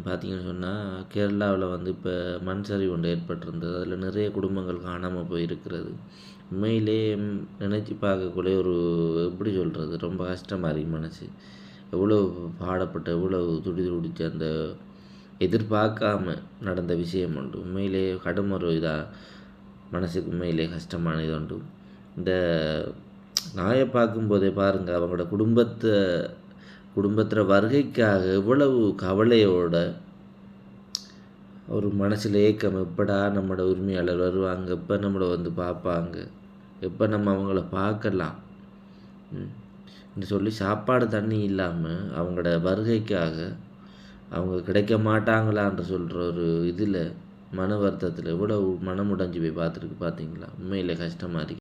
பார்த்தீங்கன்னு சொன்னால் கேரளாவில் வந்து இப்போ மண் சரிவு ஒன்று ஏற்பட்டிருந்தது. அதில் நிறைய குடும்பங்கள் காணாமல் போயிருக்கிறது. உண்மையிலே நினச்சி பார்க்கக்குள்ள ஒரு எப்படி சொல்கிறது, ரொம்ப கஷ்டமாக இருக்கு மனசு. எவ்வளோ பாடப்பட்ட, எவ்வளோ துடி துடிச்சு அந்த எதிர்பார்க்காம நடந்த விஷயம் உண்டு. உண்மையிலே கடும் ஒரு இதாக மனசுக்கு உண்மையிலே கஷ்டமான இது உண்டு. இந்த நாயை பார்க்கும்போதே பாருங்கள், அவங்களோட குடும்பத்தில் வருகைக்காக எவ்வளவு கவலையோட ஒரு மனசில் ஏக்கம், எப்படா நம்மளோட உரிமையாளர் வருவாங்க, எப்போ நம்மளை வந்து பார்ப்பாங்க, எப்போ நம்ம அவங்கள பார்க்கலாம் சொல்லி சாப்பாடு தண்ணி இல்லாமல் அவங்களோட வருகைக்காக அவங்க கிடைக்க மாட்டாங்களான்ற சொல்கிற ஒரு இதில் மன வருத்தத்தில் எவ்வளோ மனம் உடைஞ்சு போய் பார்த்தீங்களா? உண்மையில் கஷ்டமாக இருக்கு.